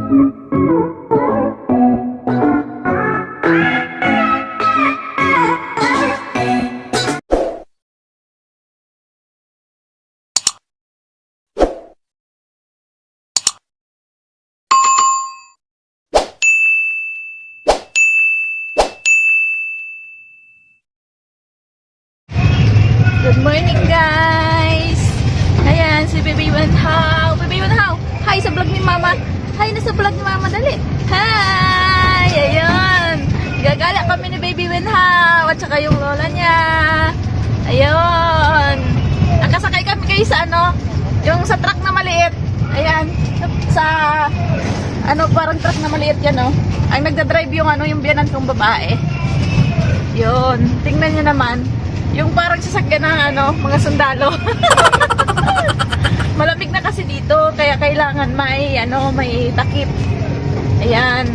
Good morning, guys! Ayan, si Baby Wenhao. Baby Wenhao, hi sa vlog ni Mama. Hi na sa vlog ni Mama, dali. Hi! Ayan. Gagala kami ni Baby Wenhao at saka yung lola niya. Ayun. Nakasakay kami kayo sa yung sa truck na maliit. Ayan. Sa, parang truck na maliit yan, Ang nagdadrive yung biyanan kong babae. Yun. Tingnan niyo naman. Yung parang sasakyan ng mga sundalo. Malamig na kasi dito, kaya kailangan may takip. Ayan.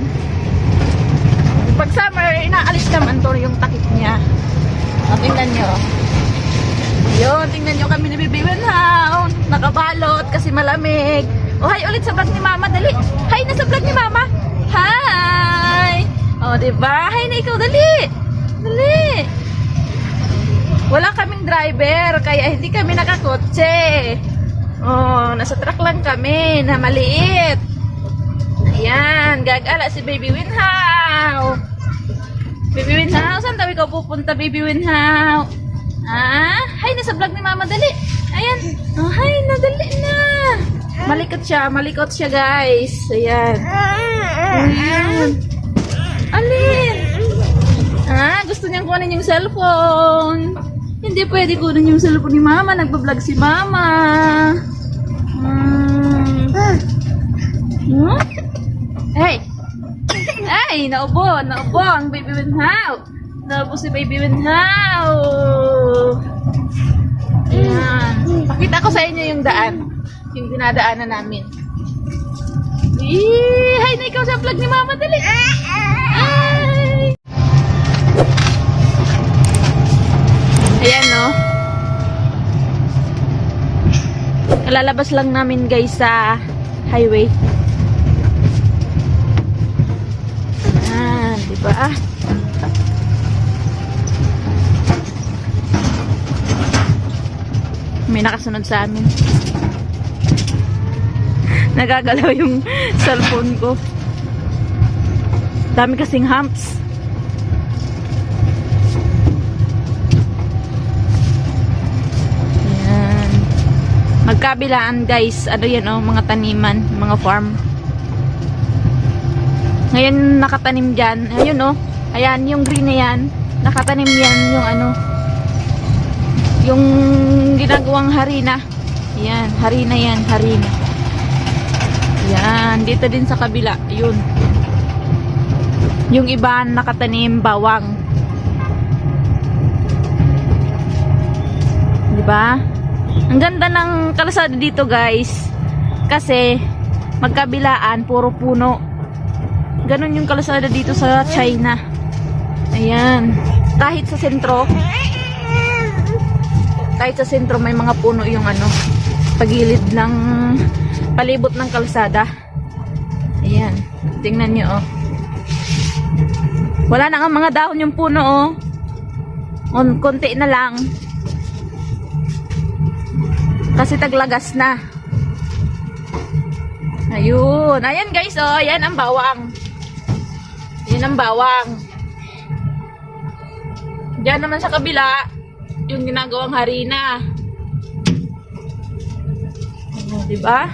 Pag summer, inaalis naman to yung takip niya. Tingnan nyo. Yun, tingnan nyo kami ni Baby Wenhao. Nakabalot kasi malamig. Hi ulit sa vlog ni Mama, dali. Hi na sa vlog ni Mama. Hi! Diba? Hi na ikaw, dali. Dali. Wala kaming driver, kaya hindi kami nakakotse. Nasa truck lang kami na maliit. Ayan, gagala si Baby Wenhao. Baby Wenhao, saan tayo ikaw pupunta, Baby Wenhao? Hi na sa vlog ni Mama, dali. Ayan. Hi na, dali na. Malikot siya guys. Ayan. Ayan. Alin? Gusto niyang kunin yung cellphone. Hindi pwede kunin yung cellphone ni Mama. Nagbablog si Mama. Hey! Ay! Naubo ang Baby Wenhao. Naubo si Baby Wenhao. Ayan. Pakita ko sa inyo yung daan. Yung dinadaanan namin. Hi na ikaw sa vlog ni Mama. Dali! Ayan, Lalabas lang namin guys sa highway. Diba? May nakasunod sa amin. Nagagalaw yung cellphone ko. Dami kasing humps. Magkabilaan guys, yan mga taniman, mga farm. Ngayon nakatanim dyan, ayun ayan yung green na yan, nakatanim yan yung ginagawang harina. Ayan, harina yan, harina. Ayan, dito din sa kabila, yun. Yung iba nakatanim bawang. Diba? Ang ganda ng kalsada dito guys, kasi magkabilaan, puro puno. Ganon yung kalsada dito sa China. Ayan, kahit sa sentro may mga puno yung pagilid ng palibot ng kalsada. Ayan, tingnan nyo wala na nga mga dahon yung puno konti na lang. Kasi taglagas na. Ayun. Ayan guys, ayan ang bawang. Ayan ang bawang. Diyan naman sa kabila, yung ginagawang harina. Diba?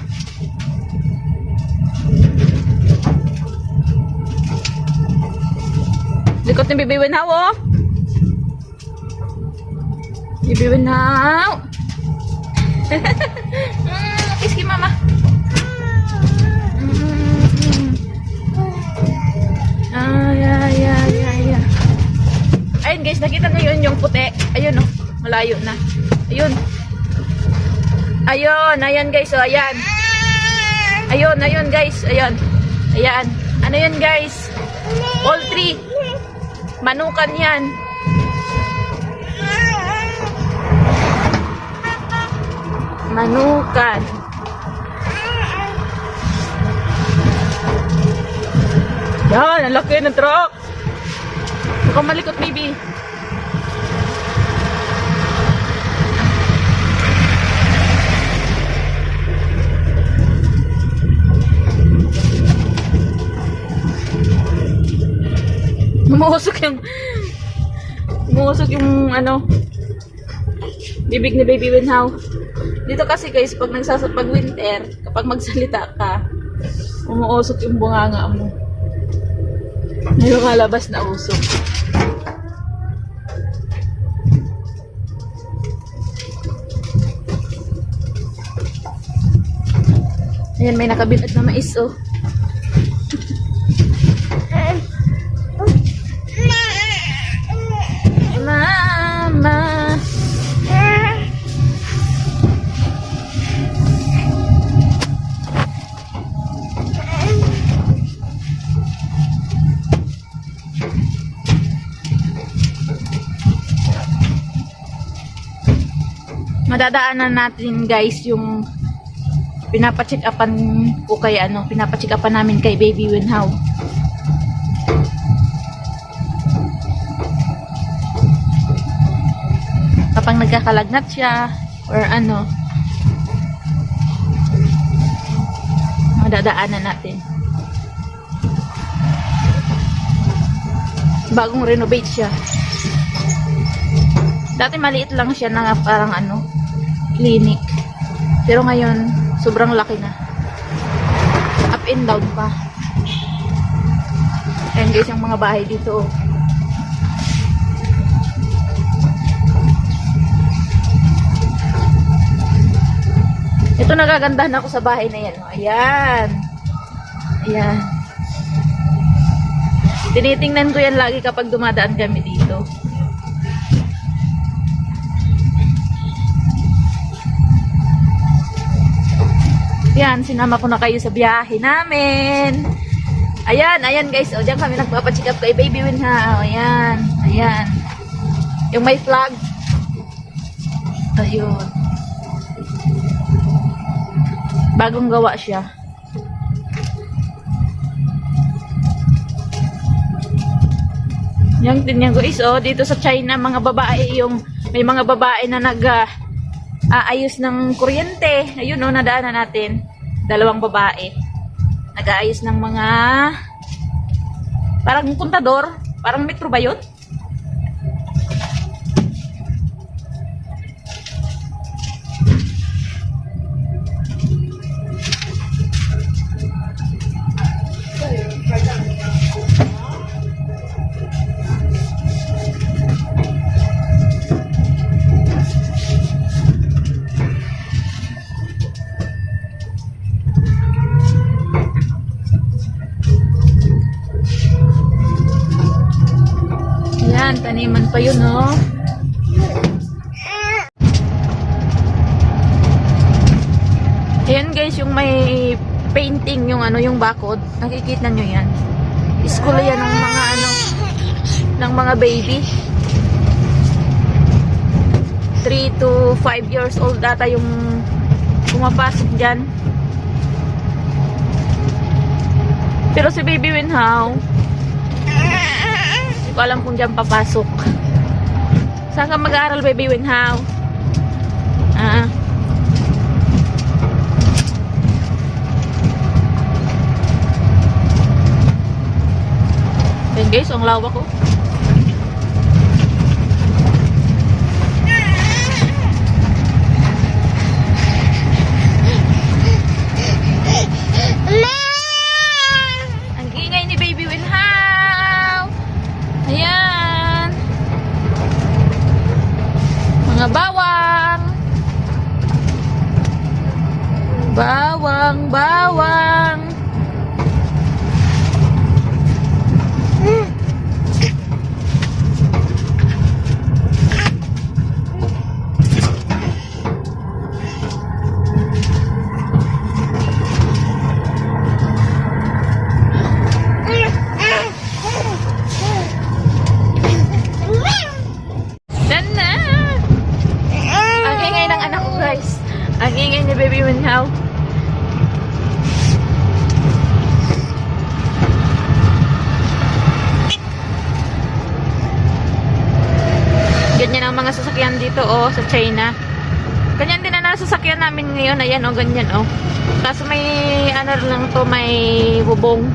Likot ni Baby Wenhao, Baby Wenhao. Kiss kay Mama. Ayun guys, nakita nyo yun yung puti. Ayun malayo na. Ayun. Ayan guys, ayan. Ayun guys, ayan. Ano yun guys? Poultry. Manukan yan. Manukan. Ang laki ng truck. Baka malikot, baby. Umuusok yung ano, bibig ni Baby Winhaw. Dito kasi guys, pag pag winter, kapag magsalita ka, umuusok yung bunganga mo. May lumalabas na usok. Ayan, may nakabilad na mais, oh. Mama. Madadaanan natin guys yung pinapacheck upan ko kay ano, pinapacheck upan namin kay Baby Winhaw. Kapag nagkakalagnat siya or ano, madadaanan natin. Bagong renovate siya. Dati maliit lang siya na parang ano, clinic. Pero ngayon, sobrang laki na. Up and down pa. Ayan guys, yung mga bahay dito. Ito, nagagandahan ako sa bahay na yan. Ayan. Ayan. Tinitingnan ko yan lagi kapag dumadaan kami dito. Yan, sinama ko na kayo sa biyahe namin. Ayan, ayan guys. O, diyan kami nagpapacheck up kay Baby Winhaw. Ayan, ayan. Yung may flag. Ayun. Bagong gawa siya. Yung tingnan ko is, oh, dito sa China, mga babae yung, may mga babae na nag-aayos ng kuryente. Ayun, oh, nadaanan natin. Dalawang babae. Nag-aayos ng mga, parang kontador. Parang metro ba yun? Taniman pa yun, no? Ayan guys, yung may painting, yung ano, yung bakod. Nakikita nyo yan. School yan ng mga ano, ng mga baby. 3 to 5 years old data yung pumapasok dyan. Pero si Baby Winhaw, hindi ko alam kung dyan papasok. Saan ka mag-aaral, Baby Winhaw? Ayan guys, ang lawak ko. Ang ingay ni Baby Winhaw. Ayan. Mga bawang. Bawang. sa China. Ganyan din na nasasakyan namin ngayon. Ayan o, ganyan o. Tapos may ano lang to, may bubong.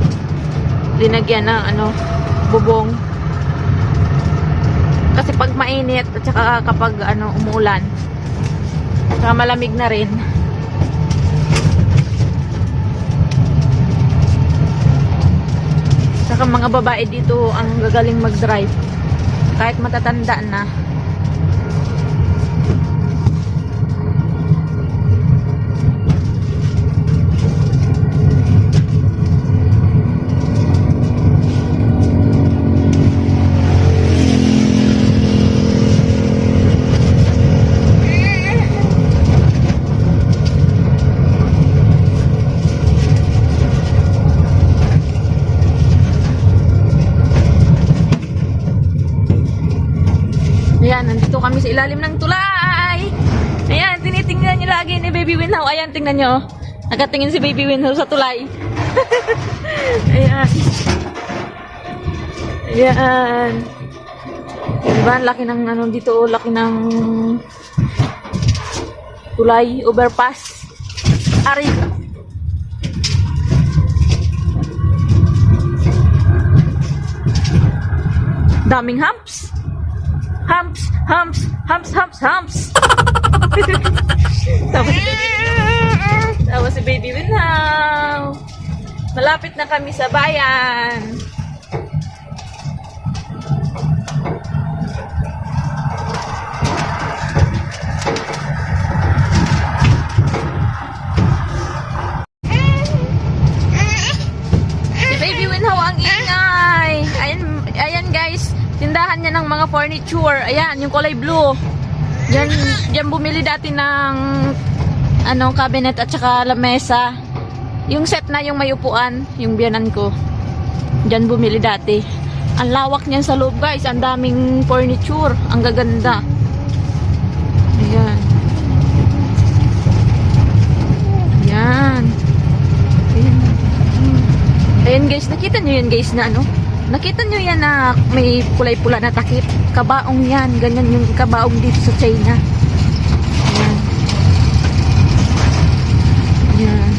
Linagyan ng ano, bubong. Kasi pag mainit at saka kapag ano, umuulan. Saka malamig na rin. Saka mga babae dito ang gagaling mag-drive. Kahit matatanda na. Ayan, nandito kami sa ilalim ng tulay. Ayan, tinitingnan niyo lagi ni Baby Winhow. Ayan, tingnan niyo. Nakatingin si Baby Winhow sa tulay. Ayan. Ayan. Diba, laki ng ano dito, laki ng tulay, overpass. Ari. Daming humps. Humps, humps, humps, humps, humps. Tapos si Baby Winhow. Malapit na kami sa bayan. Si Baby Winhow ang ingay. Ayan guys. Tindahan niya ng mga furniture. Ayan, yung kulay blue. Diyan bumili dati ng ano, cabinet at saka lamesa. Yung set na yung may upuan, yung biyanan ko. Diyan bumili dati. Ang lawak niyan sa loob, guys. Ang daming furniture. Ang gaganda. Ayan. Ayan. Ayan. Ayan guys, nakita niyo yan guys na ano? Nakita nyo yan na may kulay pula na takip? Kabaong yan. Ganyan yung kabaong dito sa China. Ayan. Ayan.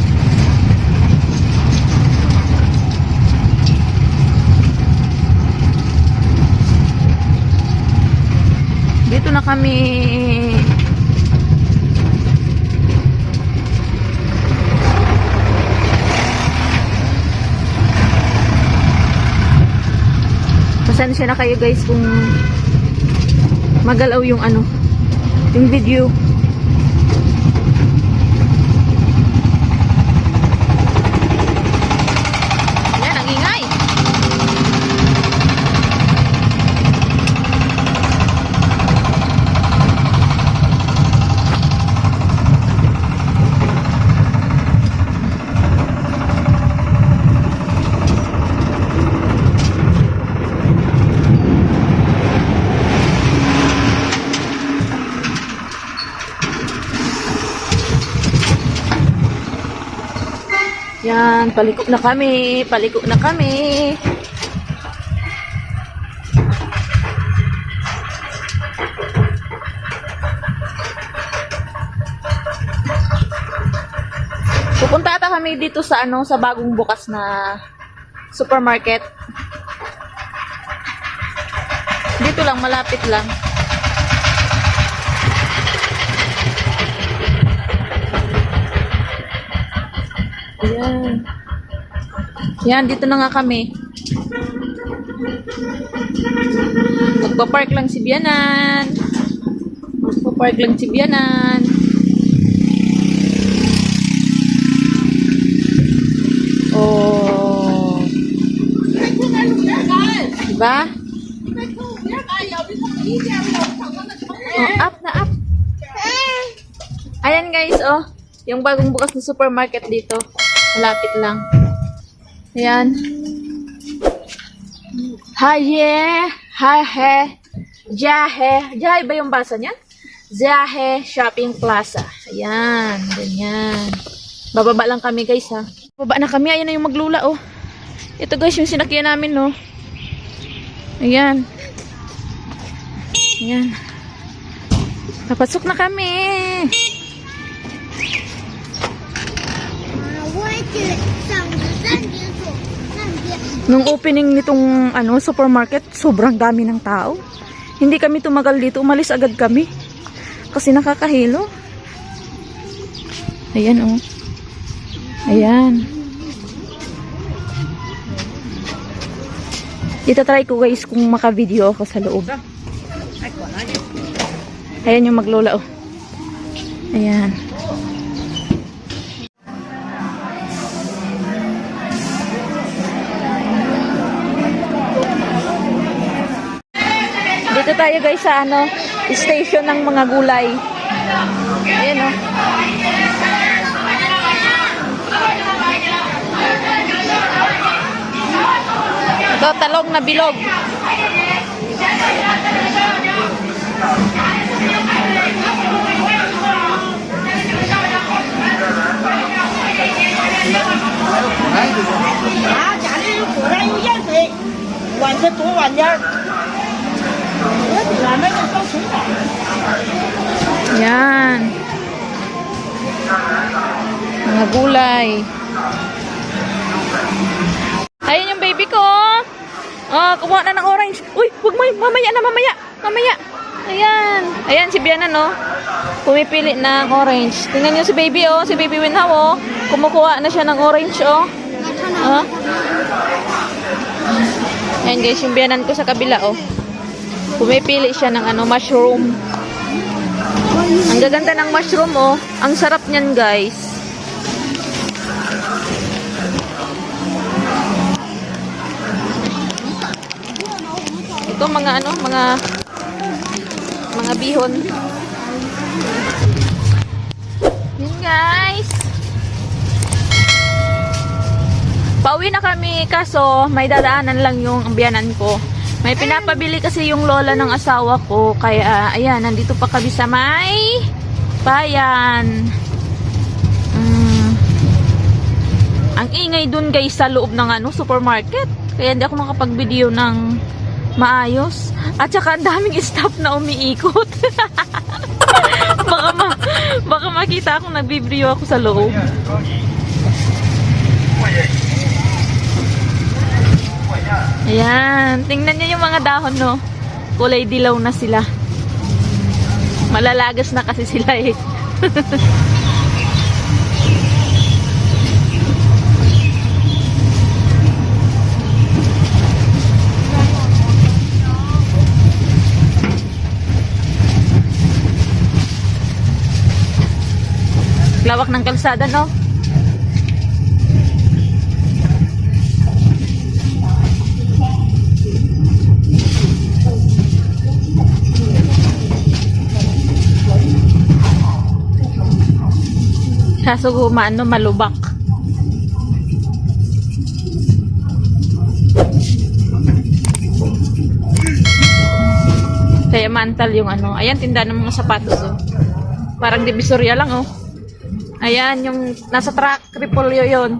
Dito na kami. Pasensya na kayo guys kung magalaw yung ano, yung video. Yan, ang ingay. Yan, paliko na kami. Paliko na kami. Pupunta ata kami dito sa ano, sa bagong bukas na supermarket. Dito lang, malapit lang. Ayan. Yan, dito na nga kami. Magpa-park lang si Bianan. Magpa-park lang si Bianan. Oh. Diba? Oh, up na up. Ayan guys, oh. Yung bagong bukas na supermarket dito. Malapit lang. Ayan. Haye, hahe, jahe. Jahe ba yung basa niyan? Jahe Shopping Plaza. Ayan, ganyan. Bababa lang kami guys ha. Bababa na kami. Ayan na yung maglula oh. Ito guys yung sinakyan namin no. Ayan. Ayan. Papasok na kami. Nung opening nitong supermarket, sobrang dami ng tao. Hindi kami tumagal dito, umalis agad kami. Kasi nakakahilo. Ayan oh. Ayan. Itatry ko guys kung maka-video ako sa loob. Ayan yung maglola oh. Ayan. Dito tayo guys sa station ng mga gulay. Ayan oh. Ito, talong na bilog. Yan. Mga gulay. Ayun yung baby ko. Oh, kumuha na ng orange. Uy, wag mo. Mamaya na, mamaya. Mamaya. Ayan. Ayan si Biana, no? Pumipili ng orange. Tingnan niyo si baby, oh. Si baby Winhaw, oh. Kumukuha na siya ng orange, oh. Oh. Ayan guys, yung biyanan ko sa kabila, oh. Pumipili siya ng mushroom. Ang gaganda ng mushroom, oh. Ang sarap niyan, guys. Ito mga mga bihon. Yun guys. Pauwi na kami kaso may dadaanan lang yung biyanan ko. May pinapabili kasi yung lola ng asawa ko kaya ayan, nandito pa kami sa may bayan. Ang ingay dun guys sa loob ng supermarket. Kaya hindi ako nakapag-video ng maayos. At saka ang daming staff na umiikot. baka makita akong nagbibrio ako sa loob. Ayan. Tingnan niyo yung mga dahon, no? Kulay dilaw na sila. Malalagas na kasi sila eh. Lawak ng kalsada, no? Kaso malubak. Kaya mantal yung Ayan, tinda ng mga sapatos, oh. Parang divisoria lang, oh. Ayan, yung nasa truck, repolyo yun.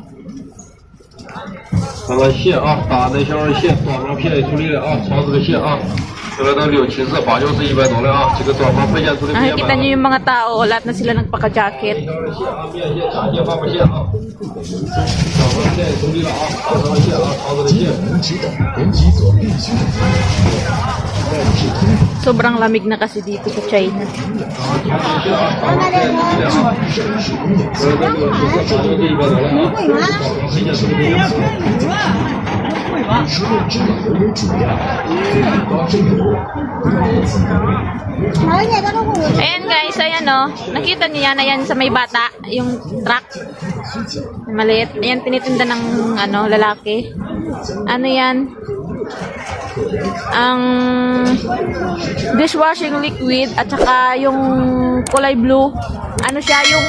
咱们蟹啊，打的香味蟹，短毛片处理了啊，炒这个蟹啊，这个都6、7、4、8、9是100多了啊，这个短毛配件处理面 Kita nyo yung mga tao, lahat na sila nagpaka-jacket. 蟹啊，面蟹、炸蟹、花毛蟹啊，短毛片处理了啊，打成蟹啊，炒这个蟹。 Sobrang lamig na kasi dito sa China. Ayan guys, ayan o. Nakita niyo yan, ayan sa may bata, yung truck. Maliit. Ayan, tinitinda ng lalaki. Ano yan? Ang dishwashing liquid at saka yung kulay blue. Ano siya, yung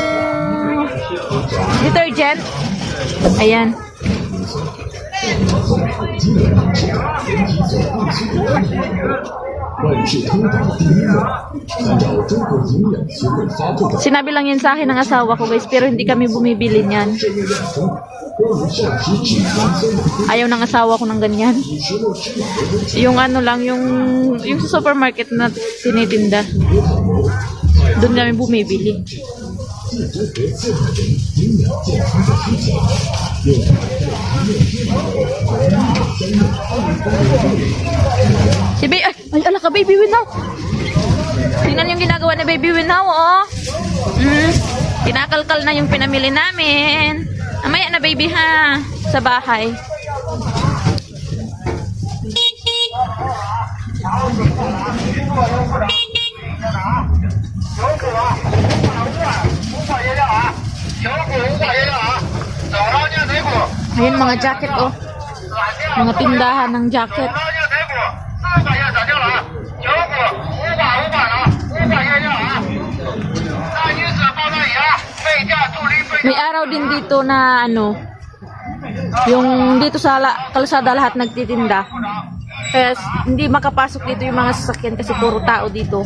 detergent. Ayan. Sinabi lang yun sa akin ng asawa ko guys, pero hindi kami bumibili niyan. Ayaw ng asawa ko ng ganyan. Yung lang, yung sa supermarket na tinitinda. Doon kami bumibili. Si Baby, ay, ala ka, Baby Winnow. Tingnan yung ginagawa ni Baby Winnow, oh. Kinakalkal na yung pinamili namin. Amaya na, baby, ha, sa bahay. Ayun, mga jacket, oh. Mga tindahan ng jacket. May araw din dito na ano, yung dito sa kalsada lahat nagtitinda. Kaya hindi makapasok dito yung mga sasakyan kasi puro tao dito.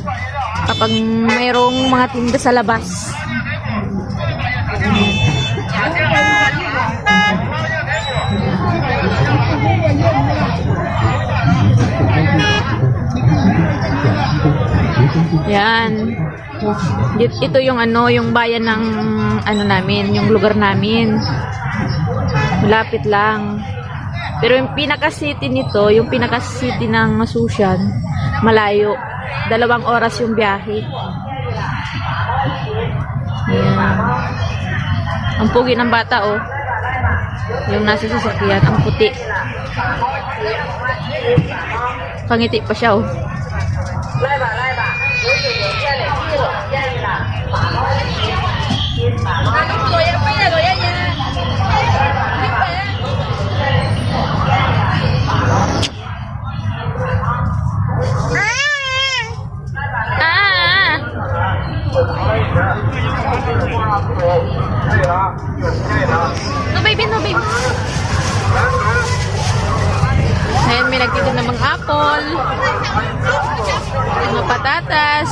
Kapag mayroong mga tinda sa labas. Yan. Ito yung ano, yung bayan ng ano namin, yung lugar namin. Malapit lang. Pero yung pinaka-city nito, yung pinaka-city ng Masucian, malayo. 2 oras yung biyahe. Yan. Ang pugi ng bata, oh. Yung nasa sasakyan, ang puti. Pangiti pa siya, oh. No baby, no baby. Ayan, may nagtitin ng mga apple, mga patatas.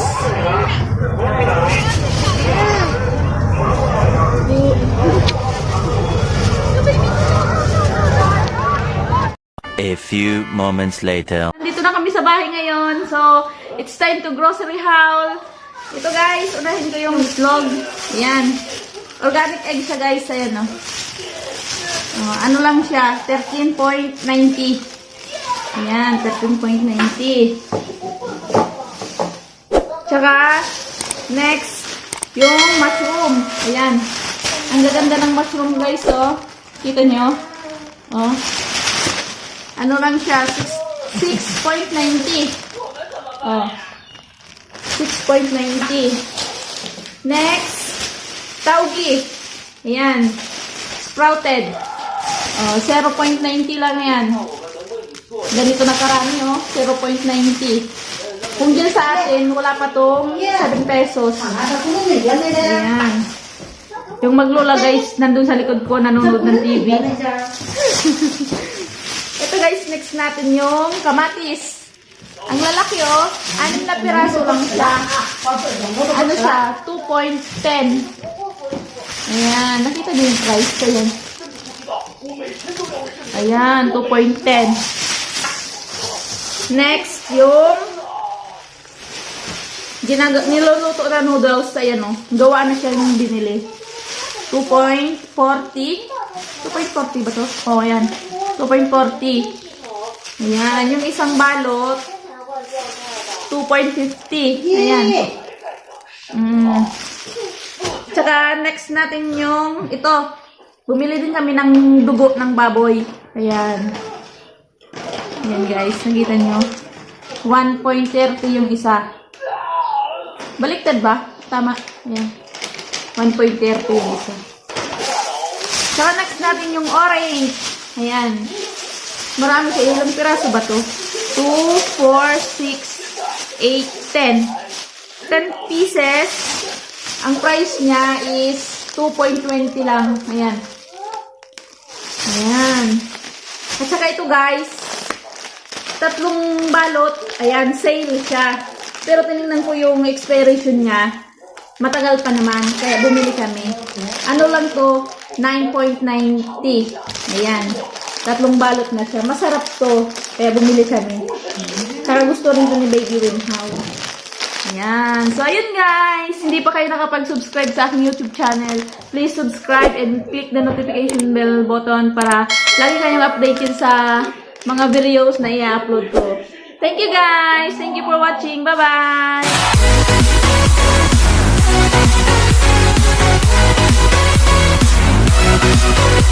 A few moments later. Nandito na kami sa bahay ngayon. So, it's time to grocery haul. Ito guys, unahin ko yung vlog. Ayan. Organic egg siya guys. Ayan, oh. Ano lang siya? 13.90. Ayan, 13.90. Tsaka, next, yung mushroom. Ayan. Ang gaganda ng mushroom guys, oh. Kita nyo? Oh. Ano lang siya? 6.90. Oh. 6.90. Next, taugi. Ayan. Sprouted. Oh, 0.90 lang yan. Ganito na karami, oh. 0.90. Kung dyan sa atin, wala pa tong 7 pesos. Ayan. Yung maglola guys, nandun sa likod ko, nanonood ng TV. Ito guys, next natin yung kamatis. Ang lalaki, oh. 6 na piraso lang siya. Ano siya? 2.10. Ayan. Nakita niyo yung price ko yan. Ayan, 2.10. Next, yung niluluto na noodles. Ayan, oh. Gawa na siya yung binili. 2.40. 2.40 ba to? Oh, ayan. 2.40. Ayan. Yung isang balot, 2.50. Ayan. Tsaka, next natin yung ito. Bumili din kami ng dugo ng baboy. Ayan. Ayan guys. Nakita nyo. 1.30 yung isa. Baliktad ba? Tama. Ayan. 1.30 yung isa. Tsaka next natin yung orange. Ayan. Marami siya. Ilang piraso ba to? 2, 4, 6, 8, 10. 10 pieces. Ang price niya is 2.20 lang. Ayan. Ayan. At saka ito guys, 3 balot. Ayan, sale siya. Pero tinignan ko yung expiration niya. Matagal pa naman. Kaya bumili kami. Ano lang to? 9.90. Ayan. 3 balot na siya. Masarap to. Kaya bumili kami. Kaya gusto rin to ni Baby Winhow. Ayan. So, ayun guys. Hindi pa kayo nakapag-subscribe sa aking YouTube channel. Please subscribe and click the notification bell button para lagi kayong updated sa mga videos na i-upload ko. Thank you guys. Thank you for watching. Bye-bye.